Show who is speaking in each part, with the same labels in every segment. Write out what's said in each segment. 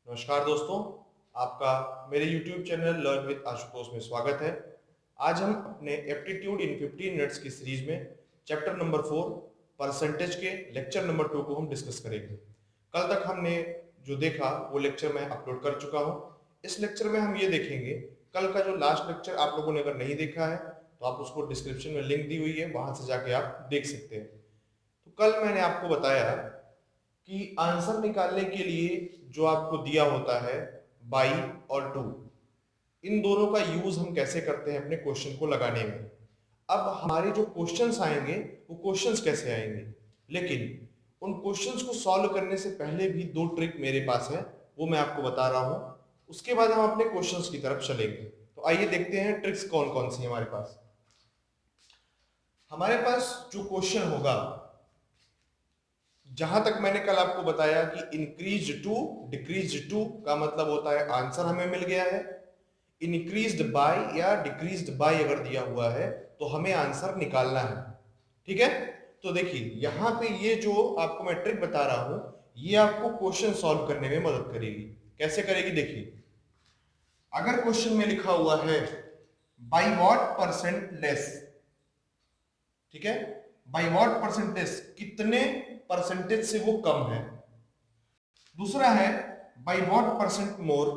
Speaker 1: नमस्कार दोस्तों, आपका मेरे YouTube channel learn with Ashutosh में स्वागत है। आज हम अपने एप्टीट्यूड इन 15 मिनट्स की सीरीज में चैप्टर नंबर 4 परसेंटेज के लेक्चर नंबर 2 को हम डिस्कस करेंगे। कल तक हमने जो देखा वो लेक्चर मैं अपलोड कर चुका हूँ। इस लेक्चर में हम ये देखेंगे, कल का जो लास्ट लेक्चर आप लोगों ने अगर नहीं देखा है तो आप उसको डिस्क्रिप्शन में लिंक दी हुई है, वहां से जाके आप देख सकते हैं। तो कल मैंने आपको बताया कि आंसर निकालने के लिए जो आपको दिया होता है बाई और टू, इन दोनों का यूज हम कैसे करते हैं अपने क्वेश्चन को लगाने में। अब हमारे जो क्वेश्चंस आएंगे वो क्वेश्चंस कैसे आएंगे, लेकिन उन क्वेश्चंस को सॉल्व करने से पहले भी दो ट्रिक मेरे पास है, वो मैं आपको बता रहा हूं। उसके बाद हम अपने क्वेश्चंस की तरफ चलेंगे। तो आइए देखते हैं ट्रिक्स कौन कौन सी हमारे पास। हमारे पास जो क्वेश्चन होगा, जहां तक मैंने कल आपको बताया कि इंक्रीज टू डिक्रीज टू का मतलब होता है आंसर हमें मिल गया है। इंक्रीज्ड बाय या डिक्रीज्ड बाय अगर दिया हुआ है तो हमें आंसर निकालना है। ठीक है, तो देखिए यहां पे ये जो आपको मैं ट्रिक बता रहा हूं, ये आपको क्वेश्चन सॉल्व करने में मदद करेगी। कैसे करेगी देखिए, अगर क्वेश्चन में लिखा हुआ है बाई व्हाट परसेंट लेस, ठीक है, बाई व्हाट परसेंट लेस, कितने परसेंटेज से वो कम है। दूसरा है बाई व्हाट परसेंट मोर,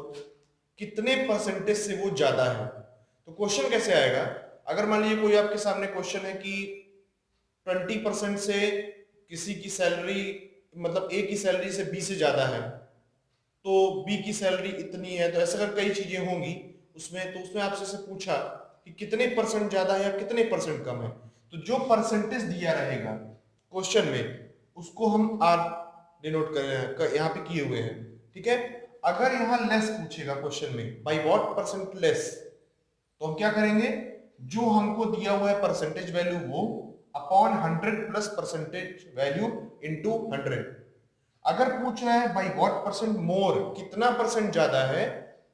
Speaker 1: कितने परसेंटेज से वो ज्यादा है। तो क्वेश्चन कैसे आएगा, अगर मान लीजिए कोई आपके सामने क्वेश्चन है कि 20% से किसी की सैलरी, मतलब ए की सैलरी से बी से ज्यादा है, तो बी की सैलरी इतनी है, तो ऐसा अगर कई चीजें होंगी उसमें, तो उसमें आपसे से पूछा कि कितने परसेंट ज्यादा है या कितने परसेंट कम है, तो जो परसेंटेज दिया रहेगा क्वेश्चन में उसको हम आर डिनोट कर यहाँ पे किए हुए हैं। ठीक है, अगर यहाँ लेस पूछेगा क्वेश्चन में बाई व्हाट परसेंट लेस, तो हम क्या करेंगे, जो हमको दिया हुआ है परसेंटेज वैल्यू वो upon 100 plus percentage value into 100। अगर पूछ रहा है बाई व्हाट परसेंट मोर, कितना परसेंट ज्यादा है,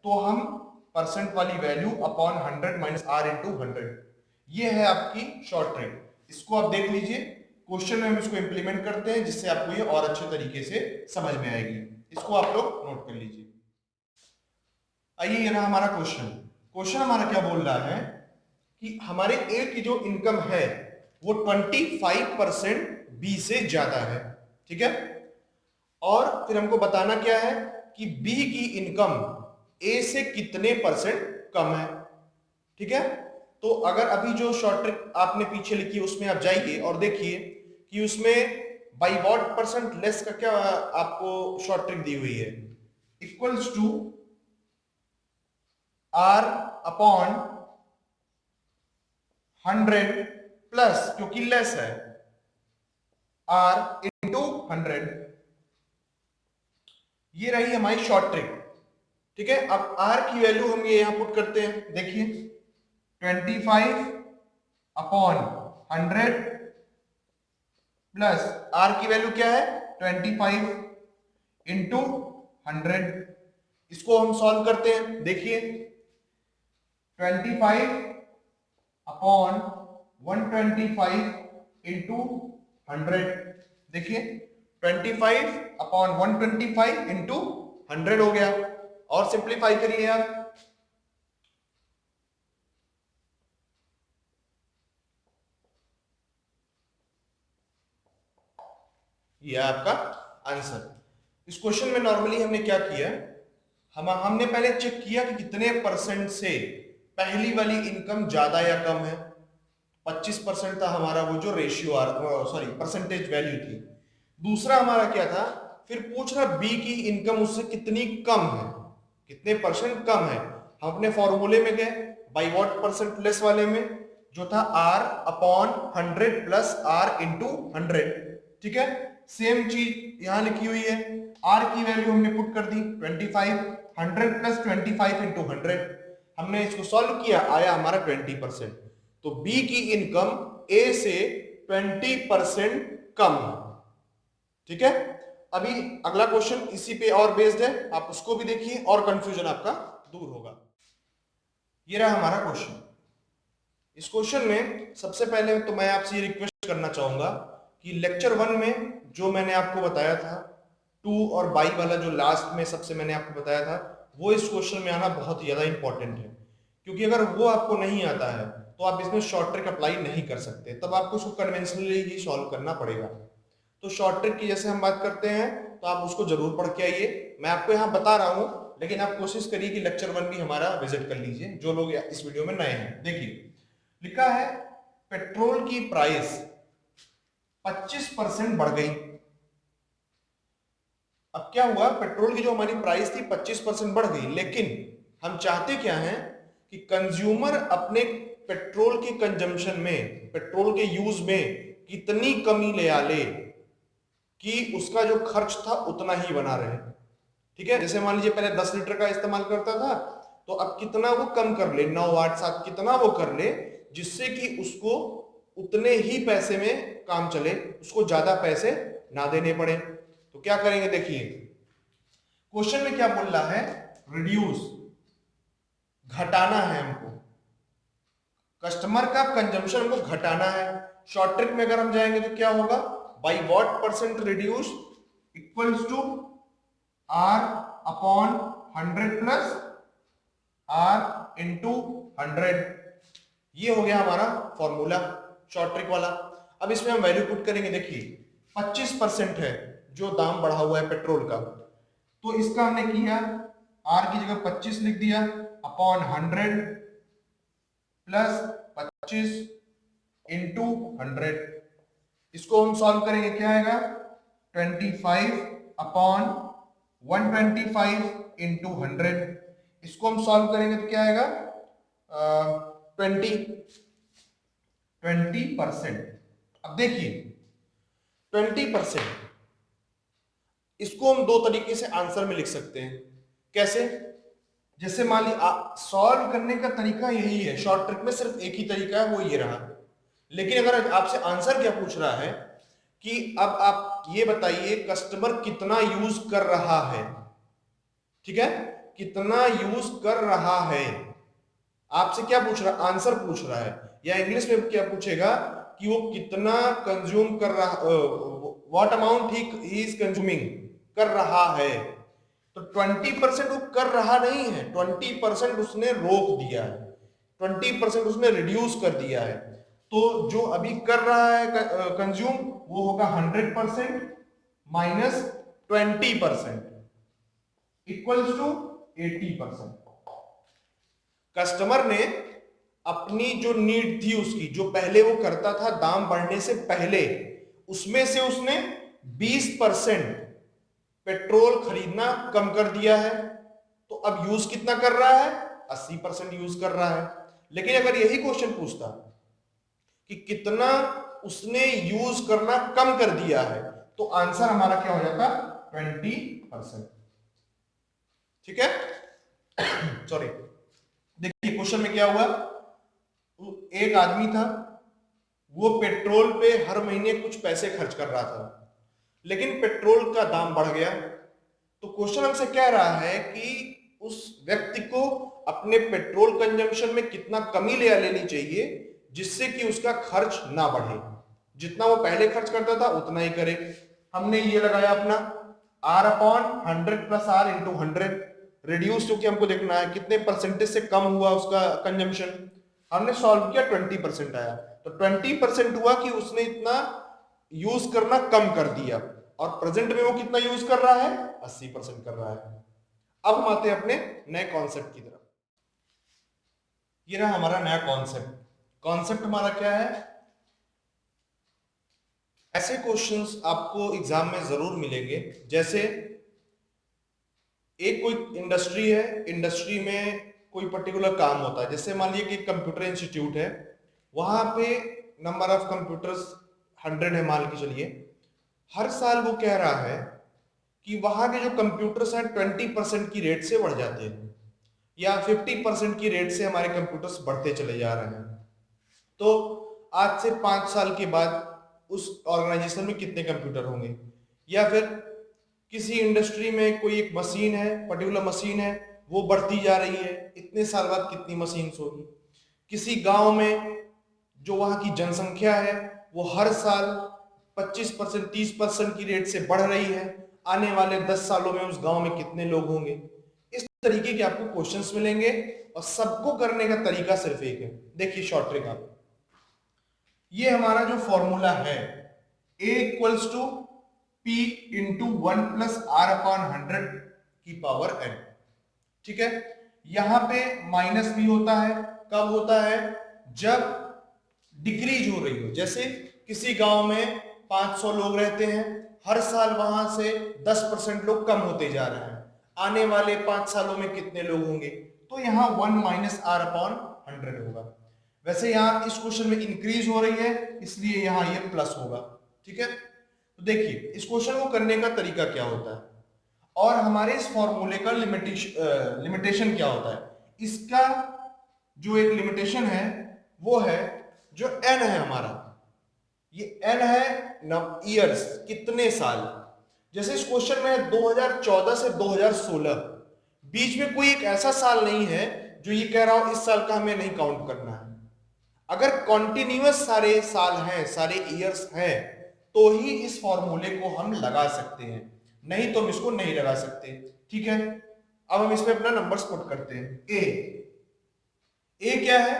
Speaker 1: तो हम परसेंट वाली value upon 100 minus R into 100। ये है आपकी शॉर्ट ट्रिक। इसको आप देख लीजिए, क्वेश्चन में हम इसको इंप्लीमेंट करते हैं जिससे आपको ये और अच्छे तरीके से समझ में आएगी। इसको आप लोग नोट कर लीजिए। आइए ये रहा हमारा क्वेश्चन। क्वेश्चन हमारा क्या बोल रहा है कि हमारे ए की जो इनकम है वो 25% बी से ज्यादा है। ठीक है, और फिर हमको बताना क्या है कि बी की इनकम ए से कितने परसेंट कम है। ठीक है, तो अगर अभी जो शॉर्ट ट्रिक आपने पीछे लिखी है उसमें आप जाइए और देखिए कि उसमें बाई व्हाट परसेंट लेस का क्या आपको शॉर्ट ट्रिक दी हुई है, equals to R upon 100 plus, क्योंकि लेस है, आर इंटू 100। ये रही हमारी शॉर्ट ट्रिक। ठीक है, अब आर की वैल्यू हम ये यहां पुट करते हैं। देखिए 25 अपॉन 100 प्लस आर की वैल्यू क्या है 25 इंटू 100। इसको हम सॉल्व करते हैं। देखिए 25 अपॉन 125 इंटू 100, देखिए 25 अपॉन 125 इंटू 100 हो गया। और सिंप्लीफाई करिए आप, ये आपका आंसर। इस क्वेश्चन में नॉर्मली हमने क्या किया, हमने पहले चेक किया कि कितने परसेंट से पहली वाली इनकम ज्यादा या कम है। 25% था हमारा वो जो रेशियो सॉरी परसेंटेज वैल्यू थी। दूसरा हमारा क्या था, फिर पूछ रहा बी की इनकम उससे कितनी कम है, कितने परसेंट कम है। हम अपने फॉर्मूले में गए बाई व्हाट परसेंट लेस वाले में, जो था R upon 100 plus R into 100। ठीक है, सेम चीज यहां लिखी हुई है। आर की वैल्यू हमने पुट कर दी 25, 100 प्लस 25 इंटू 100। हमने इसको सॉल्व किया, आया हमारा 20%। तो बी की इनकम ए से 20% कम है। ठीक है, अभी अगला क्वेश्चन इसी पे और बेस्ड है, आप उसको भी देखिए और कंफ्यूजन आपका दूर होगा। ये रहा हमारा क्वेश्चन। इस क्वेश्चन में सबसे पहले तो मैं आपसे ये रिक्वेस्ट करना चाहूंगा कि लेक्चर 1 में जो मैंने आपको बताया था, टू और बाई वाला जो लास्ट में सबसे मैंने आपको बताया था, वो इस क्वेश्चन में आना बहुत ही ज्यादा इंपॉर्टेंट है, क्योंकि अगर वो आपको नहीं आता है तो आप इसमें शॉर्ट ट्रिक अप्लाई नहीं कर सकते, तब आपको उसको कन्वेंशनली ही सॉल्व करना पड़ेगा। तो शॉर्ट ट्रिक की जैसे हम बात करते हैं तो आप उसको जरूर पढ़ के आइए। मैं आपको यहाँ बता रहा हूँ, लेकिन आप कोशिश करिए कि लेक्चर 1 भी हमारा विजिट कर लीजिए, जो लोग इस वीडियो में नए हैं। देखिए लिखा है पेट्रोल की प्राइस 25% बढ़ गई। अब क्या हुआ, पेट्रोल की जो हमारी प्राइस थी 25% बढ़ गई, लेकिन हम चाहते क्या हैं कि कंज्यूमर अपने पेट्रोल के कंजम्पशन में, पेट्रोल के यूज में कितनी कमी ले आ ले कि उसका जो खर्च था उतना ही बना रहे। ठीक है, जैसे मान लीजिए पहले 10 लीटर का इस्तेमाल करता था, तो अब कितना वो कम कर ले, 9 8 7 कितना वो कर ले, जिससे कि उसको उतने ही पैसे में काम चले, उसको ज्यादा पैसे ना देने पड़े। तो क्या करेंगे, देखिए क्वेश्चन में क्या बोल रहा है, रिड्यूस, घटाना है हमको, कस्टमर का कंजम्पशन हमको घटाना है। शॉर्ट ट्रिक में अगर हम जाएंगे तो क्या होगा, by what percent reduce equals to R upon 100 plus R into 100। ये हो गया हमारा फॉर्मूला शॉर्ट ट्रिक वाला। अब इसमें हम वैल्यू पुट करेंगे। देखिए 25% है जो दाम बढ़ा हुआ है पेट्रोल का, तो इसका हमने किया R की जगह 25 लिख दिया अपॉन 100 प्लस 25 इंटू 100। इसको हम सॉल्व करेंगे, क्या आएगा 25 अपॉन 125 इंटू 100। इसको हम सॉल्व करेंगे तो क्या आएगा 20%। अब देखिए 20%, इसको हम दो तरीके से आंसर में लिख सकते हैं। कैसे, जैसे मान ली सॉल्व करने का तरीका यही है, शॉर्ट ट्रिक में सिर्फ एक ही तरीका है, वो ये रहा। लेकिन अगर आपसे आंसर क्या पूछ रहा है कि अब आप ये बताइए कस्टमर कितना यूज कर रहा है, ठीक है, कितना यूज कर रहा है, आपसे क्या पूछ रहा, आंसर पूछ रहा है, या इंग्लिश में क्या पूछेगा कि वो कितना कंज्यूम कर रहा, what amount he is consuming, कर रहा है। तो 20% वो कर रहा नहीं है, 20% उसने रोक दिया है, 20% उसने रिड्यूस कर दिया है। तो जो अभी कर रहा है कंज्यूम, वो होगा 100% माइनस 20% इक्वल्स टू 80%। कस्टमर ने अपनी जो नीड थी उसकी, जो पहले वो करता था दाम बढ़ने से पहले, उसमें से उसने 20% पेट्रोल खरीदना कम कर दिया है। तो अब यूज कितना कर रहा है, 80% यूज कर रहा है। लेकिन अगर यही क्वेश्चन पूछता कि कितना उसने यूज करना कम कर दिया है, तो आंसर हमारा क्या हो जाता, 20%। ठीक है सॉरी, देखिए क्वेश्चन में क्या हुआ, एक आदमी था, वो पेट्रोल पे हर महीने कुछ पैसे खर्च कर रहा था, लेकिन पेट्रोल का दाम बढ़ गया। तो क्वेश्चन हमसे कह रहा है कि उस व्यक्ति को अपने पेट्रोल कंजम्पशन में कितना कमी ले लेनी चाहिए, जिससे कि उसका खर्च ना बढ़े, जितना वो पहले खर्च करता था उतना ही करे। हमने ये लगाया अपना R upon 100 plus R into 100, reduce क्योंकि हमको देखना है कितने परसेंटेज से कम हुआ उसका कंजम्पशन। हमने सॉल्व किया 20% आया, तो 20% हुआ कि उसने इतना यूज करना कम कर दिया, और प्रेजेंट में वो कितना यूज कर रहा है, 80% कर रहा है। अब हम आते हैं अपने नए कॉन्सेप्ट की तरफ। ये रहा हमारा नया कॉन्सेप्ट। कॉन्सेप्ट हमारा क्या है, ऐसे क्वेश्चंस आपको एग्जाम में जरूर मिलेंगे, जैसे एक कोई इंडस्ट्री है, इंडस्ट्री में कोई पर्टिकुलर काम होता है, जैसे मान लीजिए कि कंप्यूटर इंस्टीट्यूट है, वहां पे नंबर ऑफ कंप्यूटर्स 100 है मान के चलिए। हर साल वो कह रहा है कि वहां के जो कंप्यूटर्स हैं 20% की रेट से बढ़ जाते हैं, या 50% की रेट से हमारे कंप्यूटर्स बढ़ते चले जा रहे हैं। तो आज से 5 साल के बाद उस ऑर्गेनाइजेशन में कितने कंप्यूटर होंगे, या फिर किसी इंडस्ट्री में कोई एक मशीन है, पर्टिकुलर मशीन है, वो बढ़ती जा रही है, इतने साल बाद कितनी मशीन होगी। किसी गांव में जो वहां की जनसंख्या है वो हर साल 25% 30% की रेट से बढ़ रही है, आने वाले 10 सालों में उस गांव में कितने लोग होंगे। इस तरीके के आपको क्वेश्चंस मिलेंगे और सबको करने का तरीका सिर्फ एक है। देखिए शॉर्ट ट्रिक, आप ये हमारा जो फॉर्मूला है A equals to P into 1+R/100 की पावर n, ठीक है। यहां पे माइनस भी होता है, कब होता है, जब डिक्रीज हो रही हो। जैसे किसी गांव में 500 लोग रहते हैं, हर साल वहां से 10% लोग कम होते जा रहे हैं, आने वाले 5 सालों में कितने लोग होंगे, तो यहाँ 1-R/100 होगा। वैसे यहाँ इस क्वेश्चन में इंक्रीज हो रही है, इसलिए यहाँ ये प्लस होगा, ठीक है। तो देखिए इस क्वेश्चन को करने का तरीका क्या होता है और हमारे इस फॉर्मूले का लिमिटेशन क्या होता है। इसका जो एक लिमिटेशन है वो है जो n है हमारा, ये n है ईयर्स, कितने साल। जैसे इस क्वेश्चन में है 2014 से 2016, बीच में कोई एक ऐसा साल नहीं है जो ये कह रहा हो इस साल का हमें नहीं काउंट करना है। अगर कॉन्टिन्यूअस सारे साल हैं, सारे ईयर्स हैं, तो ही इस फॉर्मूले को हम लगा सकते हैं, नहीं तो हम इसको नहीं लगा सकते, ठीक है। अब हम इसमें अपना नंबर्स पुट करते हैं। ए क्या है,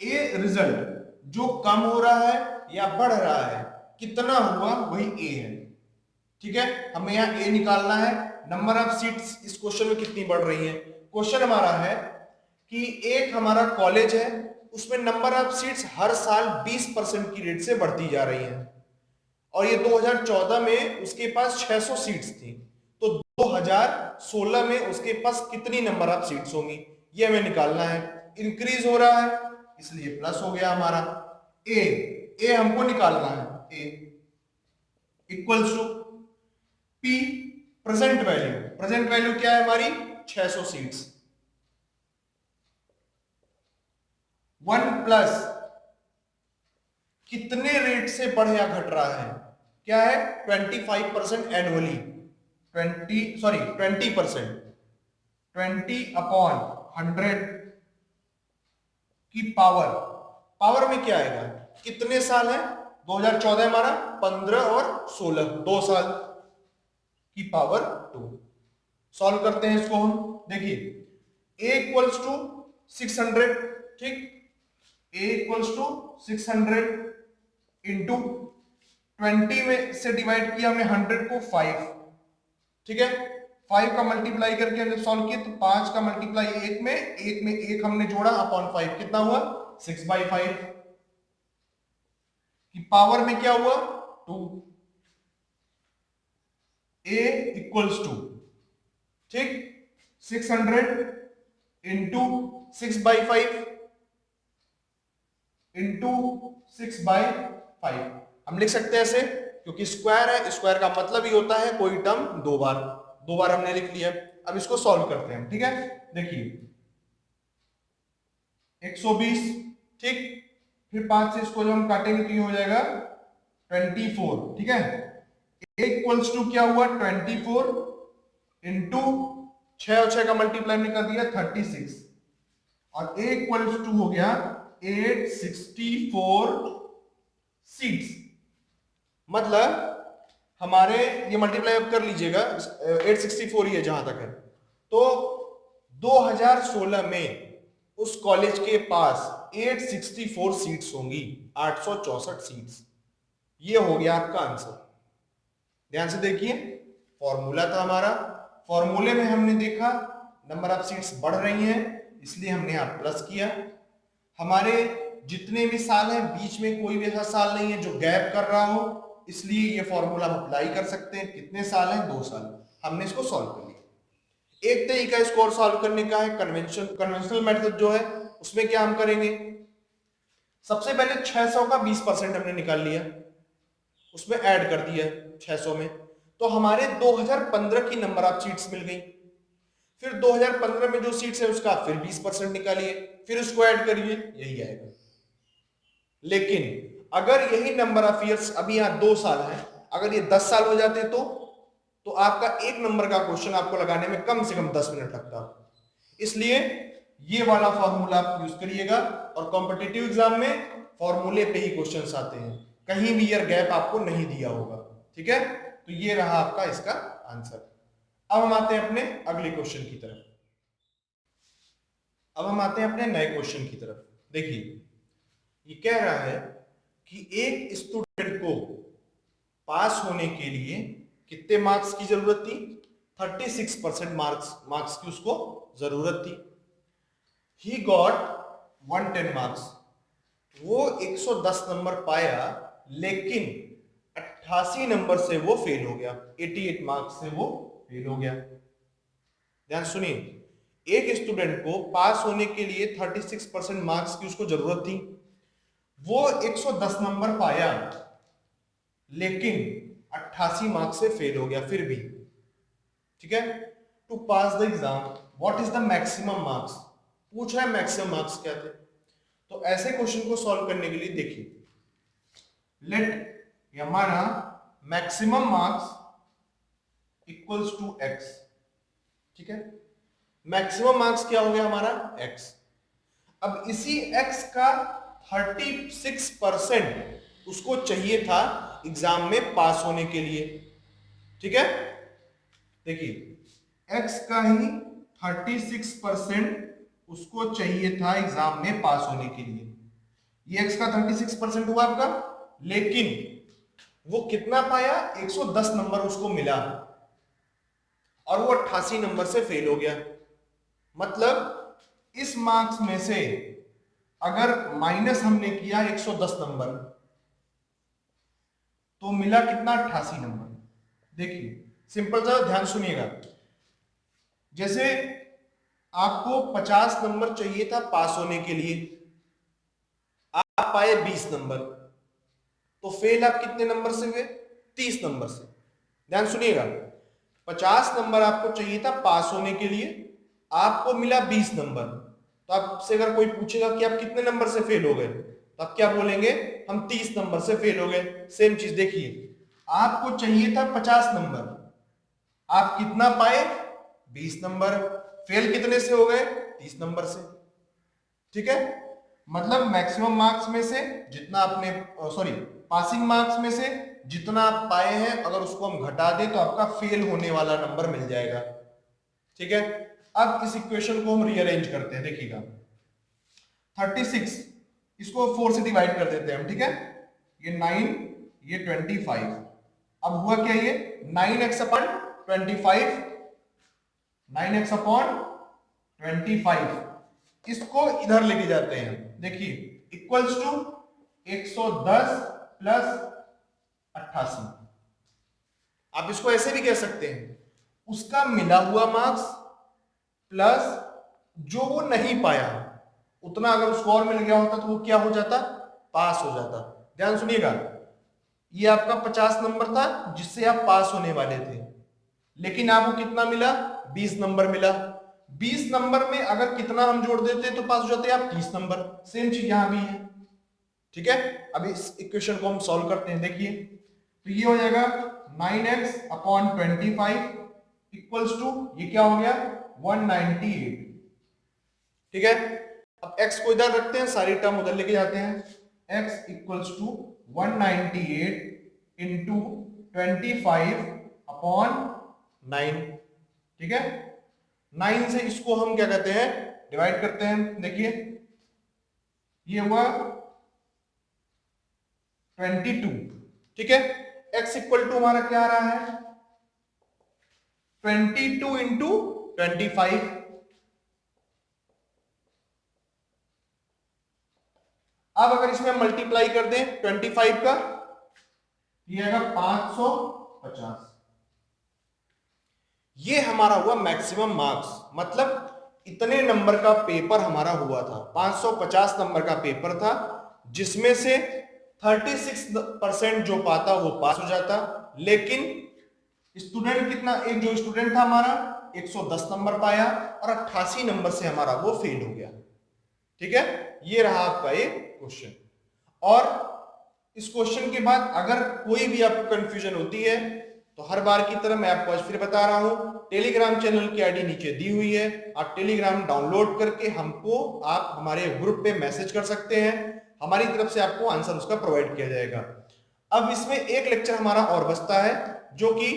Speaker 1: ए रिजल्ट जो कम हो रहा है या बढ़ रहा है, कितना हुआ वही ए है, ठीक है। हमें यहाँ ए निकालना है। नंबर ऑफ सीट्स इस क्वेश्चन में कितनी बढ़ रही है। क्वेश्चन हमारा है कि एक हमारा कॉलेज है, उसमें नंबर ऑफ सीट्स हर साल 20% की रेट से बढ़ती जा रही है, और ये 2014 में उसके पास 600 सीट्स थी, तो 2016 में उसके पास कितनी नंबर ऑफ सीट्स होंगी, ये हमें निकालना है। इंक्रीज हो रहा है इसलिए प्लस हो गया हमारा। ए हमको निकालना है, A equals to P present value क्या है हमारी, 600 सीट्स, 1 प्लस कितने रेट से बढ़ या घट रहा है, क्या है 25% एनुअली, 20% 20/100 की पावर में क्या आएगा, कितने साल है, 2014 हमारा 15 और 16 2 साल की पावर 2। सॉल्व करते हैं इसको हम। देखिए a इक्वल्स टू 600, ठीक, a इक्वल्स टू 600 इंटू 20 में से डिवाइड किया हमने 100 को 5, ठीक है। 5 का मल्टीप्लाई करके हमने सॉल्व किया तो 5 का मल्टीप्लाई 1 में 1 हमने जोड़ा अपॉन 5, कितना हुआ 6/5 की पावर में क्या हुआ 2। a इक्वल्स टू, ठीक, 600 इंटू 6/5 इंटू 6/5 हम लिख सकते हैं ऐसे, क्योंकि स्क्वायर है, स्क्वायर का मतलब ही होता है कोई टर्म दो बार हमने लिख लिया। अब इसको सॉल्व करते हैं, ठीक है। देखिए 120, ठीक, फिर 5 से इसको जब हम काटेंगे तो ये हो जाएगा 24, ठीक है। इक्वल्स टू क्या हुआ 24 इंटू 6 और 6 का मल्टीप्लाई हमने कर दिया 36, और a इक्वल्स टू हो गया 864 सीट्स। मतलब हमारे ये मल्टीप्लाई अब कर लीजिएगा, 864 ही है जहां तक है, तो 2016 में उस कॉलेज के पास 864 सीट्स होंगी, 864 सीट्स। ये हो गया आपका आंसर। ध्यान से देखिए, फॉर्मूला था हमारा, फॉर्मूले में हमने देखा नंबर ऑफ सीट्स बढ़ रही हैं, इसलिए हमने यहां प्लस किया। हमारे जितने भी साल हैं बीच में कोई भी ऐसा साल नहीं है जो गैप कर रहा हो, इसलिए ये फॉर्मूला हम अप्लाई कर सकते हैं। कितने साल हैं, 2 साल। हमने इसको सॉल्व कर लिया। एक तरीका इसको और सॉल्व करने का है, कन्वेंशनल मेथड जो है, उसमें क्या हम करेंगे, सबसे पहले 600 का 20% हमने निकाल लिया, उसमें ऐड कर दिया 600 में, तो हमारे 2015 की नंबर ऑफ सीट्स मिल गई। फिर 2015 में जो सीट्स है उसका फिर 20% निकालिए, फिर उसको ऐड करिए, यही आएगा। लेकिन अगर यही नंबर ऑफ ईयर्स, अभी यहां 2 साल है, अगर ये 10 साल हो जाते तो तो आपका 1 नंबर का क्वेश्चन आपको लगाने में कम से कम 10 मिनट लगता। इसलिए ये वाला फॉर्मूला आप यूज करिएगा, और कॉम्पिटिटिव एग्जाम में फॉर्मूले पे ही क्वेश्चंस आते हैं, कहीं भी ईयर गैप आपको नहीं दिया होगा। ठीक है, तो ये रहा आपका इसका आंसर। अब हम आते हैं अपने अगले क्वेश्चन की तरफ। अब हम आते हैं अपने नए क्वेश्चन की तरफ। देखिए, ये कह रहा है कि एक स्टूडेंट को पास होने के लिए कितने मार्क्स की जरूरत थी? 36% मार्क्स की उसको जरूरत थी। ही गॉट 110 मार्क्स, वो 110 नंबर पाया, लेकिन 88 नंबर से वो फेल हो गया, 88 मार्क्स से वो फेल हो गया। ध्यान सुनिए, एक स्टूडेंट को पास होने के लिए 36% मार्क्स की उसको जरूरत थी, वो 110 नंबर पाया, लेकिन 88 मार्क्स से फेल हो गया फिर भी। ठीक है, to pass the exam what is the maximum marks, पूछा है मैक्सिमम मार्क्स क्या थे। तो ऐसे क्वेश्चन को सॉल्व करने के लिए देखिए, लेट हमारा maximum marks equals to x. ठीक है, मैक्सिमम मार्क्स क्या हो गया हमारा? एक्स। अब इसी एक्स का 36% उसको चाहिए था एग्जाम में पास होने के लिए। ठीक है, देखिए, एक्स का ही 36% उसको चाहिए था एग्जाम में पास होने के लिए। ये एक्स का 36% हुआ आपका, लेकिन वो कितना पाया? 110 नंबर उसको मिला, और वो 88 नंबर से फेल हो गया। मतलब इस मार्क्स में से अगर माइनस हमने किया 110 नंबर, तो मिला कितना? 88 नंबर। देखिए, सिंपल सा ध्यान सुनिएगा, जैसे आपको 50 नंबर चाहिए था पास होने के लिए, आप पाए 20 नंबर, तो फेल आप कितने नंबर से हुए? 30 नंबर से। ध्यान सुनिएगा, 50 नंबर आपको चाहिए था पास होने के लिए, आपको मिला 20 नंबर, तो आपसे अगर कोई पूछेगा कि आप कितने नंबर से फेल हो गए, तो आप क्या बोलेंगे? हम 30 नंबर से फेल हो गए। सेम चीज देखिए, आपको चाहिए था 50 नंबर, आप कितना पाए? 20 नंबर, फेल कितने से हो गए? 30 नंबर से। ठीक है, मतलब मैक्सिमम मार्क्स में से जितना आपने, सॉरी, पासिंग मार्क्स में से जितना आप पाए हैं, अगर उसको हम घटा दें तो आपका फेल होने वाला नंबर मिल जाएगा। ठीक है, अब इस इक्वेशन को हम रीअरेंज करते हैं। देखिएगा, 36 इसको 4 से डिवाइड कर देते हैं हम। ठीक है, ये 9, ये 25। अब हुआ क्या? ये 9x अपॉन 25, 9x अपॉन 25, इसको इधर लेके जाते हैं। देखिए, इक्वल्स टू 110 प्लस 88। आप इसको ऐसे भी कह सकते हैं, उसका मिला हुआ मार्क्स प्लस जो वो नहीं पाया, उतना अगर उसको और मिल गया होता तो वो क्या हो जाता? पास हो जाता। ध्यान सुनिएगा, ये आपका 50 नंबर था जिससे आप पास होने वाले थे, लेकिन आपको कितना मिला? 20 नंबर मिला। 20 नंबर में अगर कितना हम जोड़ देते तो पास हो जाते आप? 30 नंबर। सेम चीज यहां भी है। ठीक है, अब इस इक्वेशन को हम सॉल्व करते हैं। देखिए, तो ये हो जाएगा 9x अपॉन 25 इक्वल्स टू, ये क्या हो गया? 198। ठीक है, अब x को इधर रखते हैं, सारी टर्म उधर लेके जाते हैं। x equals to 198 into 25 upon 9। ठीक है, 9 से इसको हम क्या कहते हैं? डिवाइड करते हैं। देखिए, ये हुआ 22। ठीक है, x इक्वल टू हमारा क्या आ रहा है? 22 इंटू 25। अब अगर इसमें मल्टीप्लाई कर दें 25 का, ये आएगा 550। ये हमारा हुआ मैक्सिमम मार्क्स, मतलब इतने नंबर का पेपर हमारा हुआ था। 550 नंबर का पेपर था, जिसमें से 36% जो पाता वो पास हो जाता, लेकिन स्टूडेंट कितना, एक जो स्टूडेंट था हमारा 110 नंबर पाया और 88 नंबर से हमारा वो फेल हो गया। ठीक है, ये रहा आपका ये क्वेश्चन। और इस क्वेश्चन के बाद अगर कोई भी आपको कंफ्यूजन होती है तो हर बार की तरह मैं आपको आज फिर बता रहा हूं, टेलीग्राम चैनल की आईडी नीचे दी हुई है। आप टेलीग्राम डाउनलोड करके हमको आप हमारे ग्रुप पे मैसेज कर सकते हैं, हमारी तरफ से आपको आंसर उसका प्रोवाइड किया जाएगा। अब इसमें एक लेक्चर हमारा और बचता है जो कि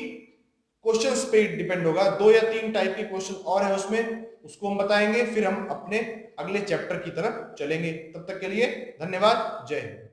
Speaker 1: क्वेश्चंस पे डिपेंड होगा। 2 या 3 टाइप के क्वेश्चन और है उसमें, उसको हम बताएंगे, फिर हम अपने अगले चैप्टर की तरफ चलेंगे। तब तक के लिए धन्यवाद, जय हिंद।